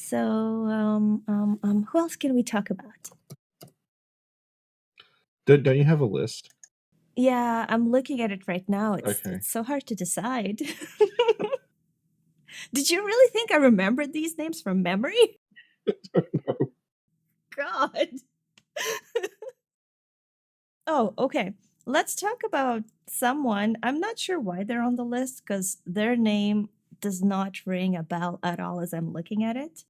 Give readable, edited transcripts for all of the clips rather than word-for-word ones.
So, who else can we talk about? Don't you have a list? Yeah, I'm looking at it right now. It's Okay. it's so hard to decide. Did you really think I remembered these names from memory? God. Oh, okay. Let's talk about someone. I'm not sure why they're on the list because their name does not ring a bell at all as I'm looking at it.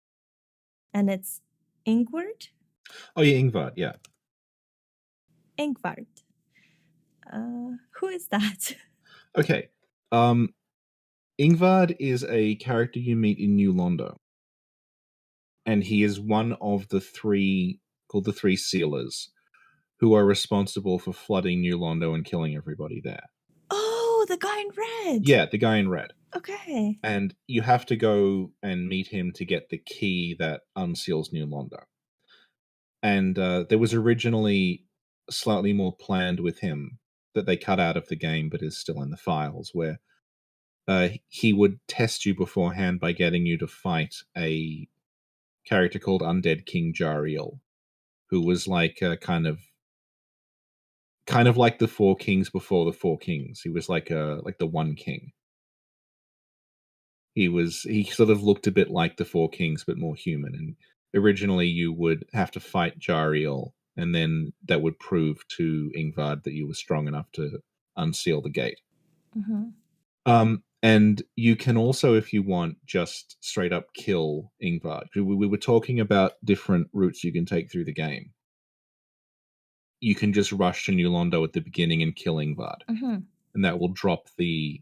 And it's Ingward? Oh yeah, Ingvar, yeah. Ingvard. Who is that? Okay. Ingvard is a character you meet in New Londo, and he is one of the three called the Three Sealers, who are responsible for flooding New Londo and killing everybody there. Oh, the guy in red. Yeah, the guy in red. Okay. And you have to go and meet him to get the key that unseals New Londo. And there was originally slightly more planned with him that they cut out of the game, but is still in the files, where he would test you beforehand by getting you to fight a character called Undead King Jariel, who was like kind of like the Four Kings before the Four Kings. He was like the One King. He sort of looked a bit like the Four Kings, but more human. And originally, you would have to fight Jariel, and then that would prove to Ingvard that you were strong enough to unseal the gate. Mm-hmm. And you can also, if you want, just straight up kill Ingvard. We were talking about different routes you can take through the game. You can just rush to New Londo at the beginning and kill Ingvard, Mm-hmm. and that will drop the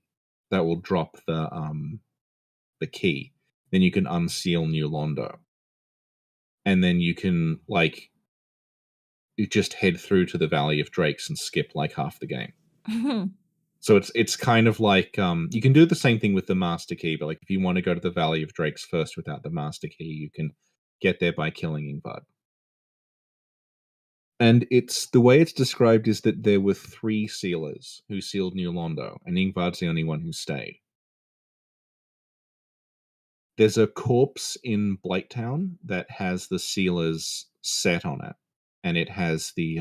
key. Then you can unseal New Londo, and then you can you just head through to the Valley of Drakes and skip like half the game. Mm-hmm. So it's kind of like you can do the same thing with the Master Key, but like if you want to go to the Valley of Drakes first without the Master Key, you can get there by killing Ingvard. And it's the way it's described is that there were three sealers who sealed New Londo, and Ingvard's the only one who stayed. There's a corpse in Blighttown that has the sealers set on it, and it has the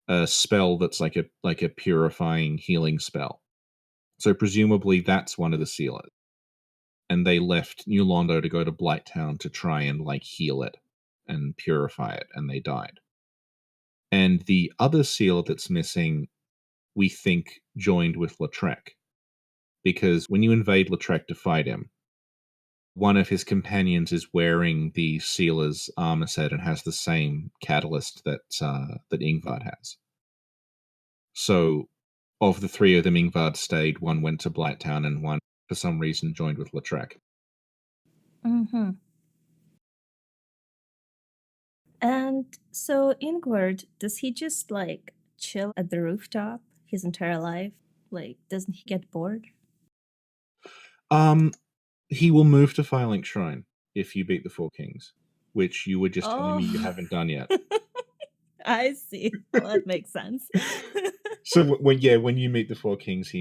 a spell that's like a purifying healing spell. So presumably that's one of the sealers. And they left New Londo to go to Blighttown to try and like heal it and purify it, and they died. And the other sealer that's missing, we think, joined with Lautrec, because when you invade Lautrec to fight him, one of his companions is wearing the sealer's armor set and has the same catalyst that Ingvard has. So, of the three of them, Ingvard stayed. One went to Blighttown, and one, for some reason, joined with Lautrec. Mm-hmm. And so Ingward, does he just like chill at the rooftop his entire life? Like, doesn't he get bored? He will move to Firelink Shrine if you beat the Four Kings, which you were just telling me you Oh, haven't done yet. I see. Well, that makes sense. So when you meet the Four Kings, he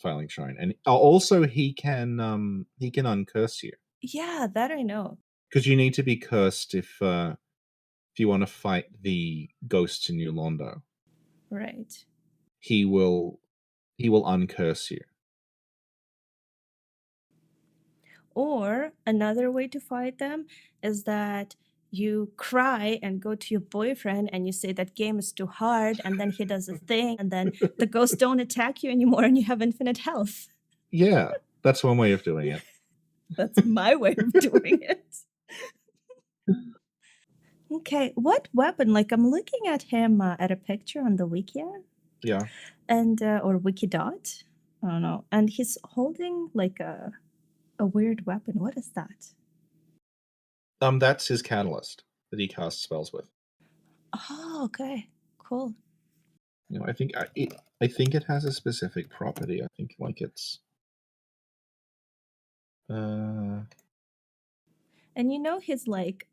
Firelink Shrine, and also he can uncurse you, Yeah, that I know. because you need to be cursed if you want to fight the ghosts in New Londo. Right. He will uncurse you. Or another way to fight them is that you cry and go to your boyfriend and you say that game is too hard, and then he does a thing, and then the ghosts don't attack you anymore and you have infinite health. Yeah, that's one way of doing it. That's my way of doing it. Okay, what weapon? Like, I'm looking at him at a picture on the Wikia Yeah. and or Wikidot. I don't know, and he's holding like a weird weapon. What is that? That's his catalyst that he casts spells with. Oh, okay, cool. I think it has a specific property. I think like it's And his like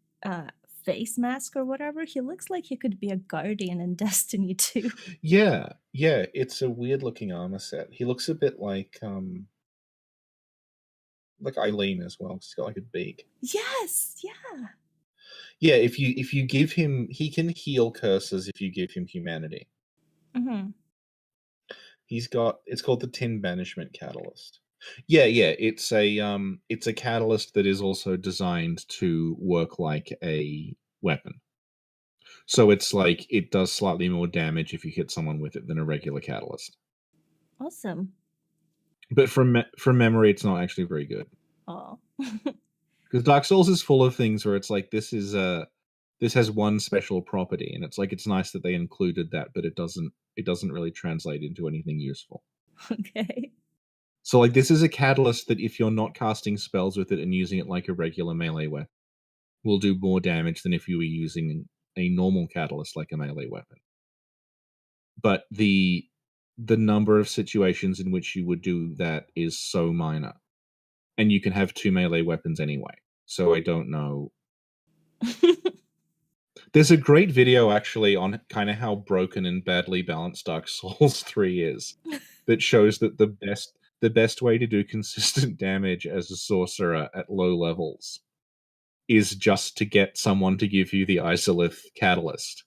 face mask or whatever. He looks like he could be a guardian in Destiny 2. yeah, it's a weird looking armor set. He looks a bit like like Eileen as well. She's got like a beak. Yes, yeah. Yeah, if you give him, he can heal curses if you give him humanity. Mm-hmm. It's called the Tin Banishment Catalyst. Yeah, it's a catalyst that is also designed to work like a weapon. So it's like it does slightly more damage if you hit someone with it than a regular catalyst. Awesome. But from memory, it's not actually very good. Oh. Because Dark Souls is full of things where it's like this has one special property, and it's like it's nice that they included that, but it doesn't really translate into anything useful. Okay. So like this is a catalyst that if you're not casting spells with it and using it like a regular melee weapon, will do more damage than if you were using a normal catalyst like a melee weapon. But the number of situations in which you would do that is so minor. And you can have two melee weapons anyway. So I don't know. There's a great video actually on kind of how broken and badly balanced Dark Souls 3 is that shows that the best way to do consistent damage as a sorcerer at low levels is just to get someone to give you the Isolith catalyst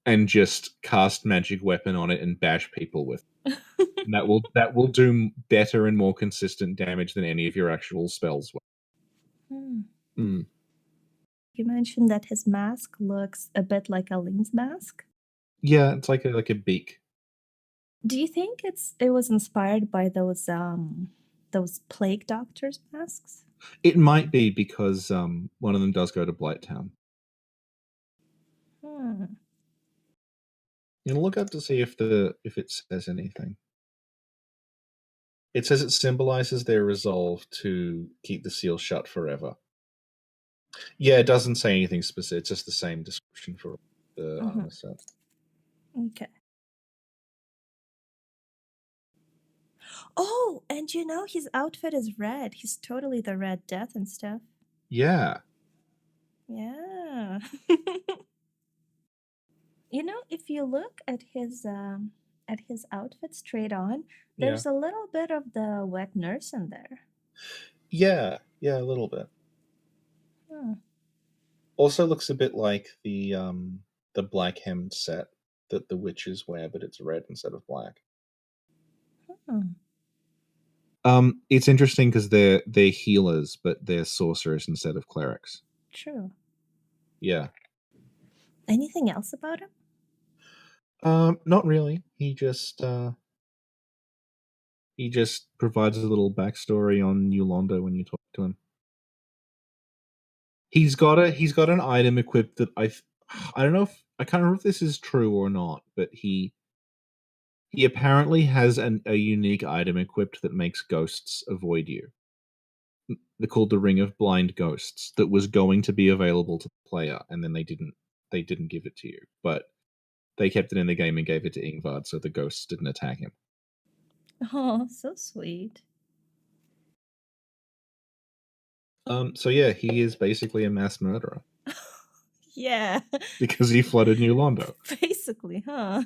and just cast magic weapon on it and bash people with it. And that will do better and more consistent damage than any of your actual spells will. Mm. You mentioned that his mask looks a bit like Eileen's mask. Yeah, it's like a beak. Do you think it was inspired by those plague doctors' masks? It might be because one of them does go to Blighttown. Hmm. You know, look up to see if it says anything. It says it symbolizes their resolve to keep the seal shut forever. Yeah, it doesn't say anything specific. It's just the same description for the armor set. Okay. Oh, and you know his outfit is red. He's totally the Red Death and stuff. Yeah. Yeah. You know, if you look at his outfit straight on, there's a little bit of the wet nurse in there. Yeah, a little bit. Hmm. Also looks a bit like the black hemmed set that the witches wear, but it's red instead of black. It's interesting because they're healers, but they're sorcerers instead of clerics. True. Yeah. Anything else about him? Not really. He just provides a little backstory on New Londo when you talk to him. He's got an item equipped that I don't know if I can't remember if this is true or not, but he apparently has a unique item equipped that makes ghosts avoid you. They're called the Ring of Blind Ghosts. That was going to be available to the player, and then they didn't give it to you. But they kept it in the game and gave it to Ingvard, so the ghosts didn't attack him. Oh, so sweet. So yeah, he is basically a mass murderer. Yeah. Because he flooded New Londo. Basically, huh?